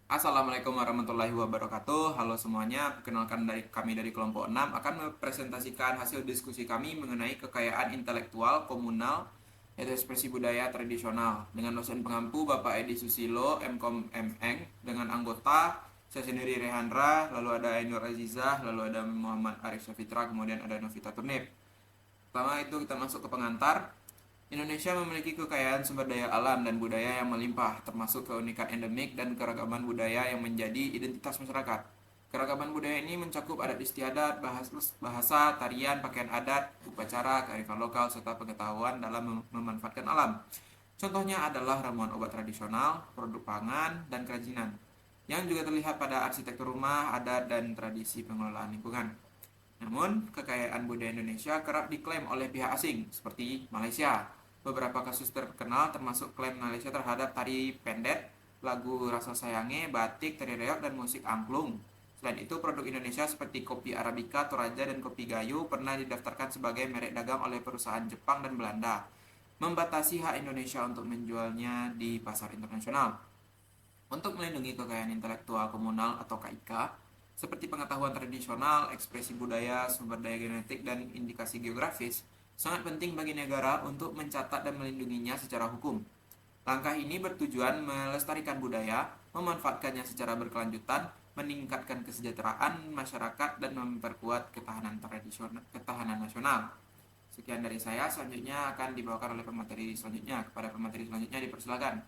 Assalamualaikum warahmatullahi wabarakatuh. Halo semuanya, perkenalkan kami dari kelompok 6 akan mempresentasikan hasil diskusi kami mengenai kekayaan intelektual komunal yaitu ekspresi budaya tradisional dengan dosen pengampu Bapak Edi Susilo, Mkom Meng, dengan anggota saya sendiri Rehandra, lalu ada Ainur Azizah, lalu ada Muhammad Arif Syafitra, kemudian ada Novita Turnip. Pertama itu kita masuk ke pengantar. Indonesia memiliki kekayaan sumber daya alam dan budaya yang melimpah, termasuk keunikan endemik dan keragaman budaya yang menjadi identitas masyarakat. Keragaman budaya ini mencakup adat istiadat, bahasa, tarian, pakaian adat, upacara, kearifan lokal, serta pengetahuan dalam memanfaatkan alam. Contohnya adalah ramuan obat tradisional, produk pangan, dan kerajinan, yang juga terlihat pada arsitektur rumah, adat, dan tradisi pengelolaan lingkungan. Namun, kekayaan budaya Indonesia kerap diklaim oleh pihak asing, seperti Malaysia. Beberapa kasus terkenal termasuk klaim Malaysia terhadap tari pendet, lagu Rasa Sayange, batik, tari reog, dan musik angklung. Selain itu, produk Indonesia seperti kopi Arabica, Toraja, dan kopi Gayo pernah didaftarkan sebagai merek dagang oleh perusahaan Jepang dan Belanda, membatasi hak Indonesia untuk menjualnya di pasar internasional. Untuk melindungi kekayaan intelektual komunal atau KIK, seperti pengetahuan tradisional, ekspresi budaya, sumber daya genetik, dan indikasi geografis, sangat penting bagi negara untuk mencatat dan melindunginya secara hukum. Langkah ini bertujuan melestarikan budaya, memanfaatkannya secara berkelanjutan, meningkatkan kesejahteraan masyarakat, dan memperkuat ketahanan nasional. Sekian dari saya, selanjutnya akan dibawakan oleh pemateri selanjutnya. Kepada pemateri selanjutnya dipersilakan.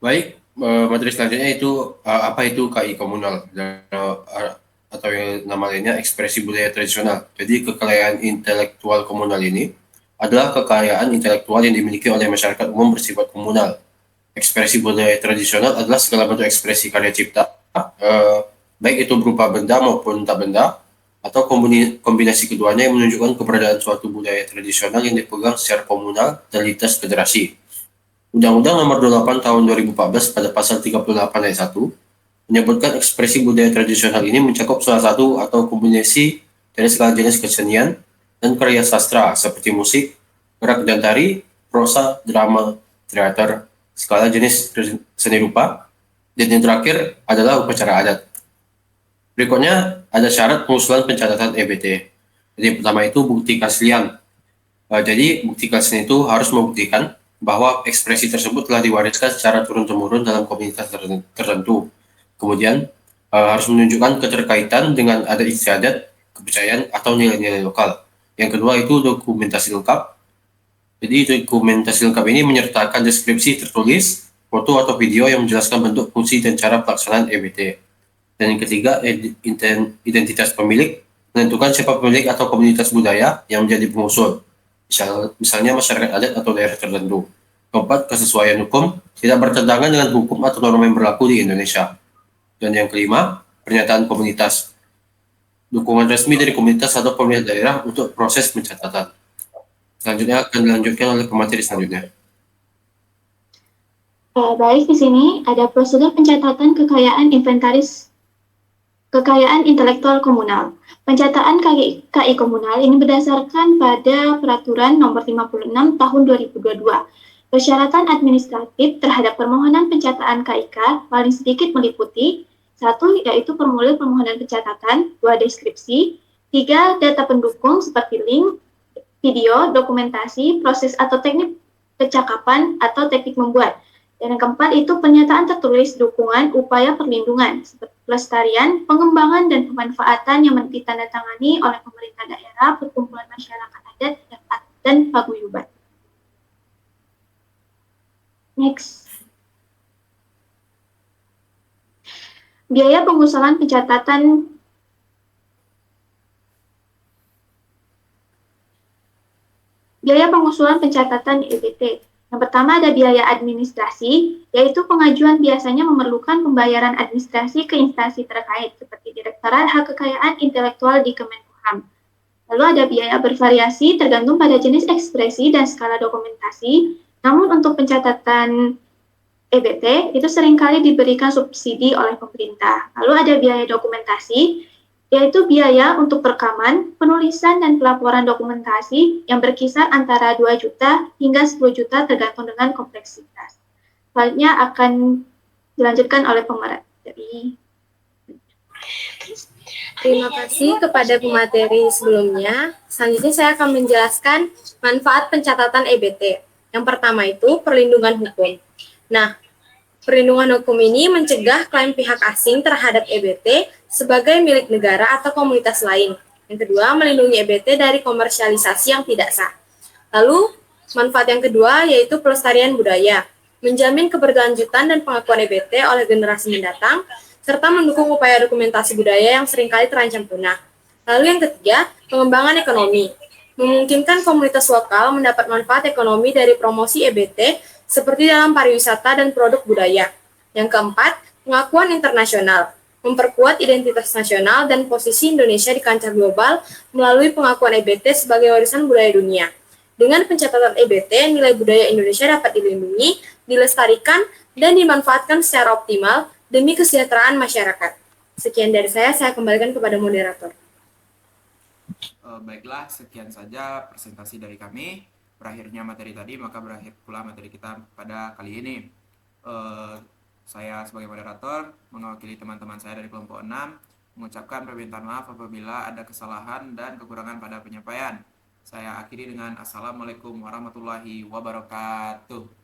Baik, materi selanjutnya itu apa itu KI komunal atau yang nama lainnya ekspresi budaya tradisional. Jadi kekayaan intelektual komunal ini adalah kekayaan intelektual yang dimiliki oleh masyarakat umum bersifat komunal. Ekspresi budaya tradisional adalah segala bentuk ekspresi karya cipta, baik itu berupa benda maupun tak benda, atau kombinasi keduanya yang menunjukkan keberadaan suatu budaya tradisional yang dipegang secara komunal dan lintas generasi. Undang-Undang Nomor 28 Tahun 2014 pada pasal 38 ayat 1 menyebutkan ekspresi budaya tradisional ini mencakup salah satu atau kombinasi dari segala jenis kesenian dan karya sastra seperti musik, gerak dan tari, prosa, drama, teater, segala jenis seni rupa, dan yang terakhir adalah upacara adat. Berikutnya ada syarat pengusulan pencatatan EBT. Jadi pertama itu bukti keaslian. Jadi bukti keaslian itu harus membuktikan bahwa ekspresi tersebut telah diwariskan secara turun-temurun dalam komunitas tertentu. Kemudian harus menunjukkan keterkaitan dengan adat istiadat, kepercayaan, atau nilai-nilai lokal. Yang kedua itu dokumentasi lengkap. Jadi dokumentasi lengkap ini menyertakan deskripsi tertulis, foto atau video yang menjelaskan bentuk, fungsi, dan cara pelaksanaan EBT. Dan yang ketiga, identitas pemilik, menentukan siapa pemilik atau komunitas budaya yang menjadi pengusul. Misalnya masyarakat adat atau daerah tertentu. Keempat, kesesuaian hukum tidak bertentangan dengan hukum atau norma yang berlaku di Indonesia. Dan yang kelima, pernyataan komunitas. Dukungan resmi dari komunitas atau pemerintah daerah untuk proses pencatatan. Selanjutnya akan dilanjutkan oleh pemateri selanjutnya. Baik, di sini ada prosedur pencatatan kekayaan intelektual komunal. Pencataan KI komunal ini berdasarkan pada Peraturan Nomor 56 Tahun 2022. Persyaratan administratif terhadap permohonan pencataan KIK paling sedikit meliputi 1. Yaitu formulir permohonan pencatatan, 2. Deskripsi, 3. Data pendukung seperti link, video, dokumentasi, proses atau teknik percakapan atau teknik membuat. Dan yang keempat itu pernyataan tertulis dukungan upaya perlindungan seperti pelestarian, pengembangan, dan pemanfaatan yang ditandatangani oleh pemerintah daerah, perkumpulan masyarakat adat, dan paguyuban. Next. Biaya pengusulan pencatatan EBT. Yang pertama ada biaya administrasi, yaitu pengajuan biasanya memerlukan pembayaran administrasi ke instansi terkait, seperti Direktorat Hak Kekayaan Intelektual di Kemenkumham. Lalu ada biaya bervariasi tergantung pada jenis ekspresi dan skala dokumentasi, namun untuk pencatatan EBT itu seringkali diberikan subsidi oleh pemerintah. Lalu ada biaya dokumentasi, yaitu biaya untuk perekaman, penulisan, dan pelaporan dokumentasi yang berkisar antara 2 juta hingga 10 juta tergantung dengan kompleksitas. Selanjutnya akan Dilanjutkan oleh pemateri. Terima kasih kepada pemateri sebelumnya. Selanjutnya saya akan menjelaskan manfaat pencatatan EBT. Yang pertama itu perlindungan hukum. Nah, perlindungan hukum ini mencegah klaim pihak asing terhadap EBT sebagai milik negara atau komunitas lain. Yang kedua, melindungi EBT dari komersialisasi yang tidak sah. Lalu, manfaat yang kedua yaitu pelestarian budaya, menjamin keberlanjutan dan pengakuan EBT oleh generasi mendatang, serta mendukung upaya dokumentasi budaya yang seringkali terancam punah. Lalu yang ketiga, pengembangan ekonomi, memungkinkan komunitas lokal mendapat manfaat ekonomi dari promosi EBT seperti dalam pariwisata dan produk budaya. Yang keempat, pengakuan internasional, memperkuat identitas nasional dan posisi Indonesia di kancah global melalui pengakuan EBT sebagai warisan budaya dunia. Dengan pencatatan EBT, nilai budaya Indonesia dapat dilindungi, dilestarikan, dan dimanfaatkan secara optimal demi kesejahteraan masyarakat. Sekian dari saya kembalikan kepada moderator. Baiklah, sekian saja presentasi dari kami. Berakhirnya materi tadi, maka berakhir pula materi kita pada kali ini. Saya sebagai moderator, mewakili teman-teman saya dari kelompok 6, mengucapkan permintaan maaf apabila ada kesalahan dan kekurangan pada penyampaian. Saya akhiri dengan Assalamualaikum warahmatullahi wabarakatuh.